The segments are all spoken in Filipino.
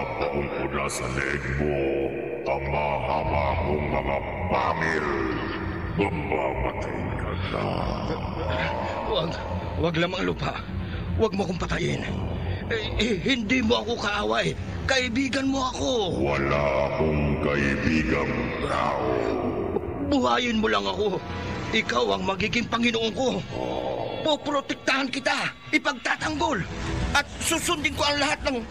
Ibabaon ko na sa leeg mo ang mahama kong mga pangil. Mamamatay ka na. Wag lamang lupa. Wag mo akong patayin. Hindi mo ako kaaway. Kaibigan mo ako. Wala akong kaibigang tao. Buhayin mo lang ako. Ikaw ang magiging Panginoon ko. Poprotektahan kita. Ipagtatanggol. At susundin ko ang lahat ng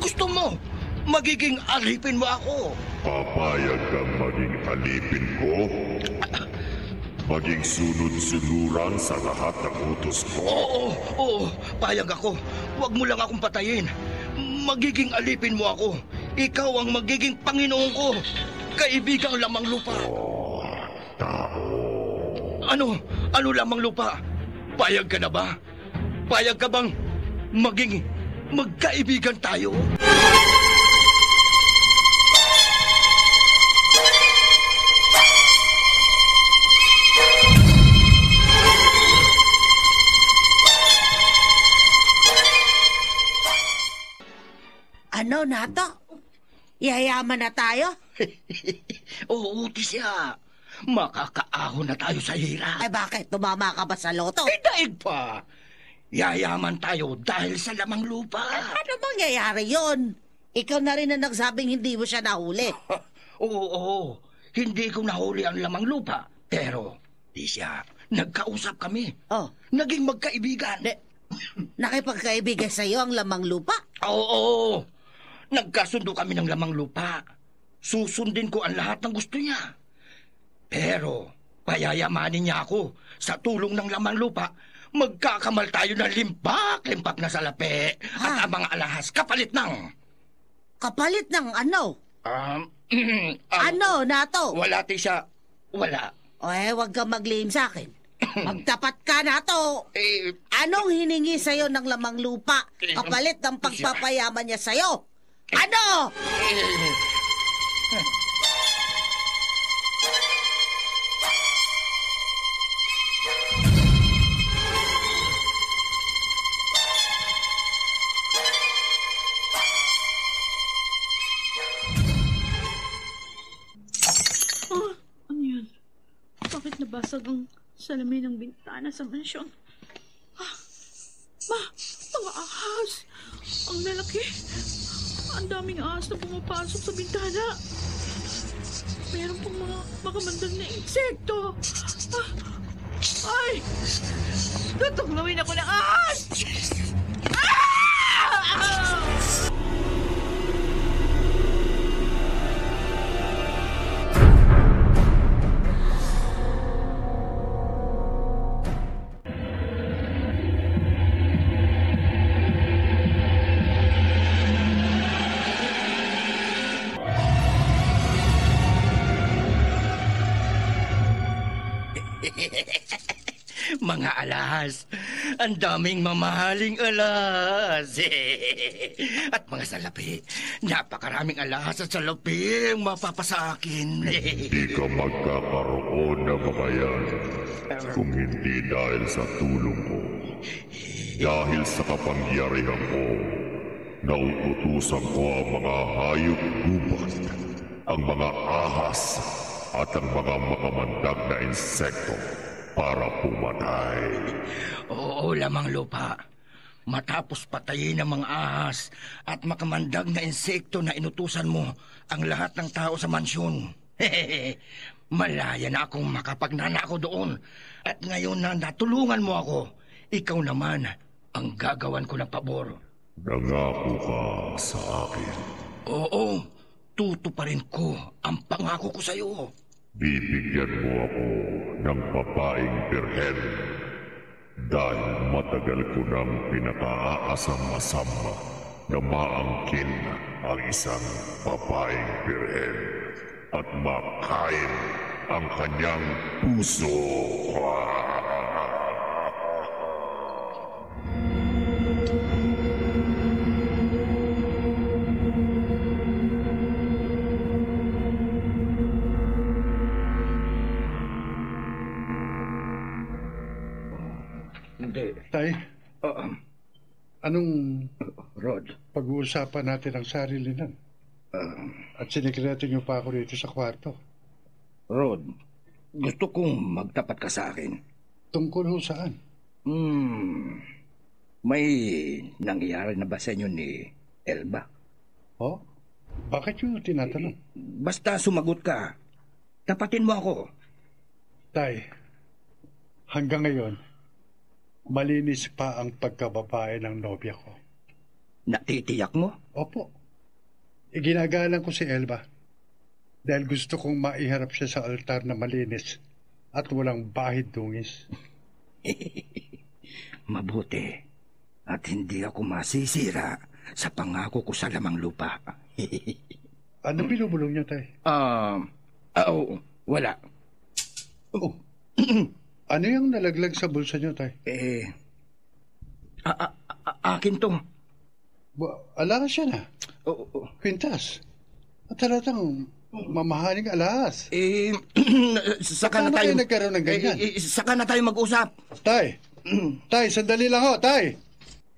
gusto mo. Magiging alipin mo ako. Papayag kang maging alipin ko? Maging sunod-sunuran sa lahat ng utos ko? Oo, payag ako. Huwag mo lang akong patayin. Magiging alipin mo ako. Ikaw ang magiging Panginoon ko. Kaibigang lamang lupa. Tao. Ano lamang lupa? Payag ka na ba? Payag ka bang maging magkaibigan tayo? Ano, Nato? Yayaman na tayo? Oo, Tisya. Makakaahon na tayo sa hirap. Ay bakit? Tumama ka ba sa loto? Daig pa. Yayaman tayo dahil sa lamang lupa. Ano mangyayari yon? Ikaw na rin ang nagsabing hindi mo siya nahuli. Oo. Hindi ko nahuli ang lamang lupa. Pero, Tisya, nagkausap kami. Oh. Naging magkaibigan. Nakipagkaibigan sa iyo ang lamang lupa? Oo. Nagkasundo kami ng lamang lupa. Susundin ko ang lahat ng gusto niya. Pero, payayamanin niya ako. Sa tulong ng lamang lupa, magkakamal tayo ng limpak na salapi. At ang mga alahas, kapalit ng... Kapalit ng ano? Ano, Nato? Wala, Tisya. Wala. Wag kang maglihim sa akin. Magtapat ka, Nato. Anong hiningi sa'yo ng lamang lupa? Kapalit ng pagpapayaman niya sa'yo? Ano? Ano yun? Bakit nabasag ang salamin ng bintana sa mansyon? Mga ahas! Ang lalaki! Ang daming ahas na pumapasok sa bintana! Meron pang mga makamandang na insekto! Ay! Tutuklawin ako ng ahas! Mga alas. Ang daming mamahaling alas. At mga salapi. Napakaraming alas at salapi ang mapapasa akin. Hindi ka magkakaroon ng mga yan kung hindi dahil sa tulong ko. Dahil sa kapangyarihan ko, nauutusan ko ang mga hayop gubat, ang mga ahas, at ang mga makamandag na insekto para pumatay. Oo, lamang lupa. Matapos patayin ng mga ahas at makamandag na insekto na inutusan mo ang lahat ng tao sa mansyon. Malaya na akong makapagnanako doon. At ngayon na natulungan mo ako, ikaw naman ang gagawan ko ng pabor. Nangako ka sa akin. Oo, tutuparin ko ang pangako ko sa iyo. Bibigyan mo ako ng babaeng birhen dahil matagal ko nang pinaka-aasam-asama na maangkin ang isang babaeng birhen at makain ang kanyang puso. Hindi. Tay, Anong Rod, pag-uusapan natin ang sarili nun? At sinikreto niyo pa ako dito sa kwarto. Rod, gusto kong magtapat ka sa akin. Tungkol ho saan? May nangyayari na ba sa inyo ni Elba? Oh? Bakit niyo tinatanong? Basta sumagot ka. Tapatin mo ako. Tay, hanggang ngayon, malinis pa ang pagkababae ng nobya ko. Natitiyak mo? Opo. Iginagalang ko si Elba dahil gusto kong maiharap siya sa altar na malinis at walang bahid dungis. Mabuti. At hindi ako masisira sa pangako ko sa lamang lupa. Ano binubulong niyo, Tay? Wala. Oh. Ano yung nalaglag sa bulsa niyo, Tay? Akin to. Alahas siya na. Quintas. At talatang mamahaling alahas. Saka na Paano tayo kayo nagkaroon ng ganyan? Saka na tayo mag-usap. Tay! Tay, sandali lang ho, Tay!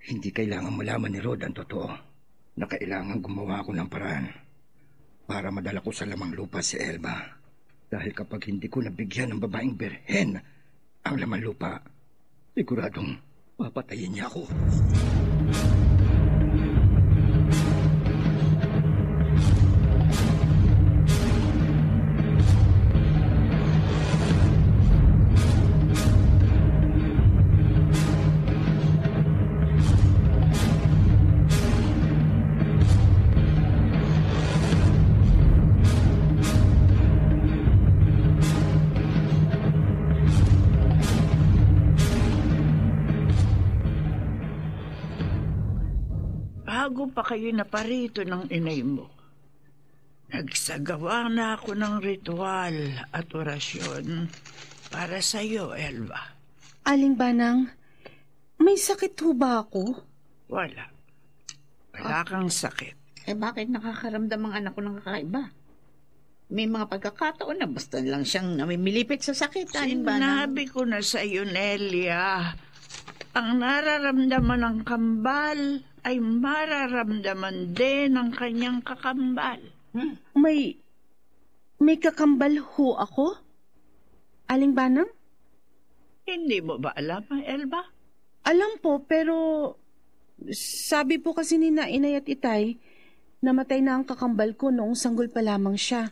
Hindi kailangan malaman ni Rod ang totoo na kailangan gumawa ako ng paraan para madala ko sa lamang lupa si Elba. Dahil kapag hindi ko nabigyan ng babaeng berhen ang lamang lupa, siguradong papatayin niya ako. Bago pa kayo naparito ng inay mo, nagsagawa na ako ng ritual at orasyon para sa iyo, Elba. Aling Banang, may sakit ho ba ako? Wala. Wala kang sakit. Bakit nakakaramdam ang anak ko ng kakaiba? May mga pagkakataon na basta lang siyang namimilipit sa sakit. Sinabi ko na sa iyo, Nelia, ang nararamdaman ng kambal ay mararamdaman din ng kanyang kakambal. May kakambal ho ako? Aling Banang? Hindi mo ba alam, Elba? Alam po, pero sabi po kasi ni Inay at Itay, namatay na ang kakambal ko noong sanggol pa lamang siya.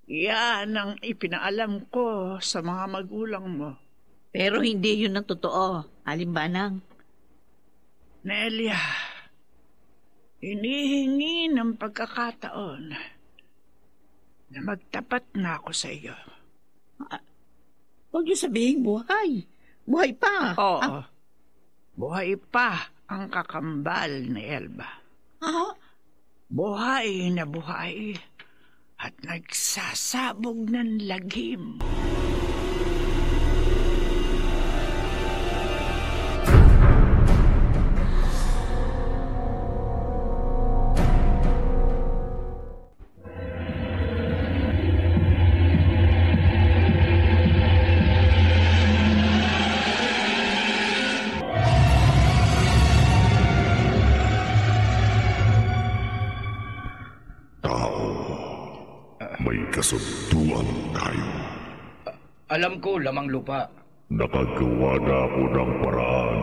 Yan ang ipinaalam ko sa mga magulang mo. Pero hindi yun ang totoo, Alimbanang. Nelia, hinihingi ng pagkakataon na magtapat na ako sa iyo. Huwag niyo sabihin buhay. Buhay pa. Oo. Buhay pa ang kakambal ni Elba. Buhay na buhay at nagsasabog ng lagim. Kasunduan tayo. Alam ko, lamang lupa. Nakagawa na ako ng paraan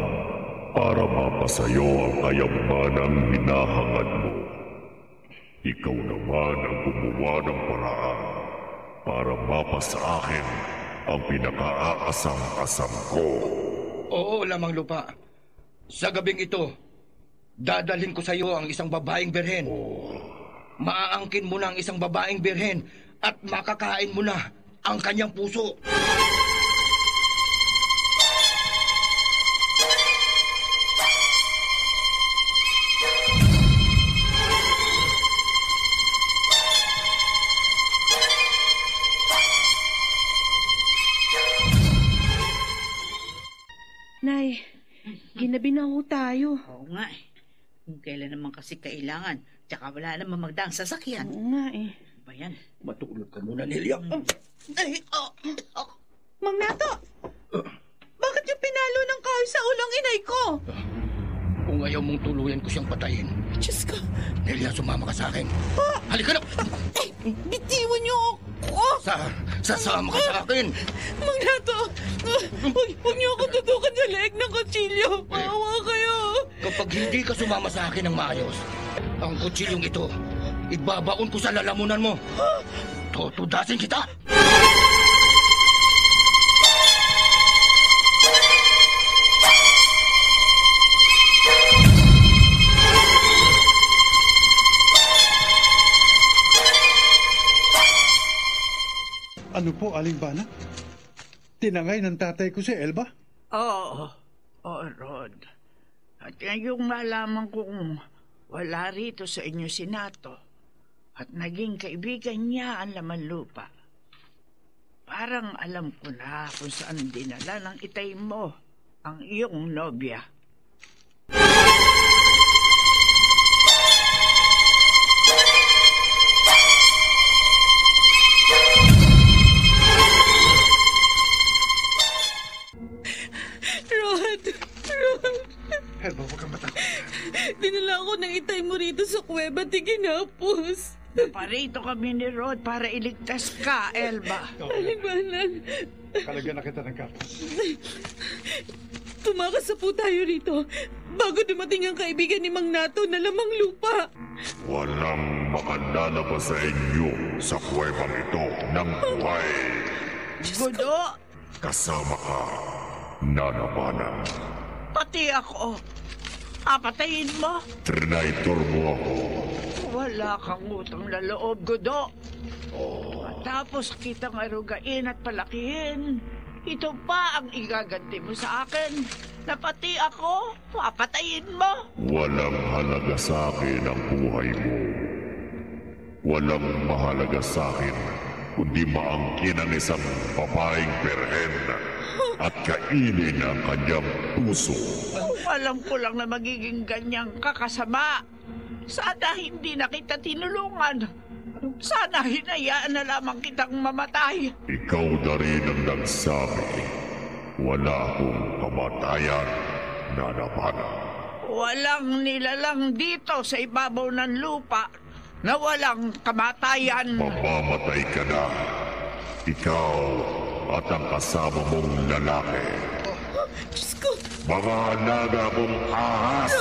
para mapasayo ang kayamanang hinahangad mo. Ikaw naman ang gumawa ng paraan para mapasa akin ang pinaka-aasam-asam ko. Oo, lamang lupa. Sa gabing ito, dadalhin ko sa iyo ang isang babaeng birhen. Maaangkin mo na ang isang babaeng birhen at makakain mo na ang kanyang puso. Nay, ginabi na ho tayo. Oo nga eh. Kung kailan naman kasi kailangan, tsaka wala naman magdaang sasakyan. Oo nga eh. Ba yan? Matulog ka muna, Nelia. Mang Nato! Bakit yung pinalo ng kahoy sa ulong inay ko? Kung ayaw ayaw mong tuluyan ko siyang patayin. Diyos ko. Nelia, sumama ka sa akin. Halika na! Bitiwan niyo ako. Sasama ka sa akin. Mang Nato, huwag niyo ako tutukan sa leeg ng kutsilyo. Maawa kayo. Kapag hindi ka sumama sa akin ng maayos, ang kutsilyong ito, ibabaon ko sa lalamunan mo. Tutudasin kita! Ano po, Aling Bana? Tinangay ng tatay ko si Elba? Oo, Rod. At ngayong malaman kong wala rito sa inyo si Nato at naging kaibigan niya ang laman lupa. Parang alam ko na kung saan dinala ng itay mo ang iyong nobya. Rod. Elba, huwag kang matakot. Dinala ko ng itay mo rito sa kuweba at iginapos. Parito kami ni Rod para iligtas ka, Elba. Alibanan. Kalagyan na kita ng gatas. Tumakas po tayo rito bago dumating ang kaibigan ni Mang Nato na lamang lupa. Walang makalalabas sa inyo sa kuwebang ito ng buhay. Gudo, Kasama ka, Nanabana. pati ako. Papatayin mo? Traitor mo ako. Wala kang utang na loob, Gudo. Matapos kitang arugain at palakihin, ito pa ang igaganti mo sa akin, na pati ako, papatayin mo. Walang halaga sa akin ang buhay mo. Walang mahalaga sa akin, kundi maangkin ang isang babaeng berhen at kainin ang kanyang puso. Alam ko lang na magiging ganyang kakasama. Sana hindi na kita tinulungan. Sana hinayaan na lamang kitang mamatay. Ikaw na rin ang nagsabi, wala akong kamatayan, Nanabana. Walang nilalang dito sa ibabaw ng lupa na walang kamatayan. Mamamatay ka na. Ikaw at ang kasama mong lalaki. Diyos ko. Mga alaga mong ahas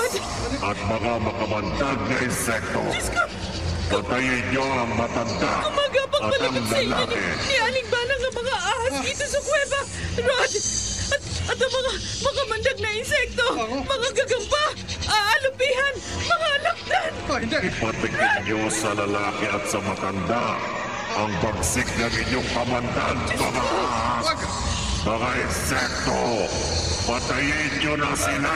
at mga makamandag na insekto. Patayin niyo ang matanda Kumagapang at ang palibot sa inyo lalaki. ni Aling Banang ang mga ahas dito sa kuweba. Rod! At ang mga mandag na insekto, mga gagamba, aalupihan, mga alakdan. Ipatikin niyo sa lalaki at sa matanda ang bagsik ng inyong kamandag, mga ahas, mga insekto. Patayin niyo na sila!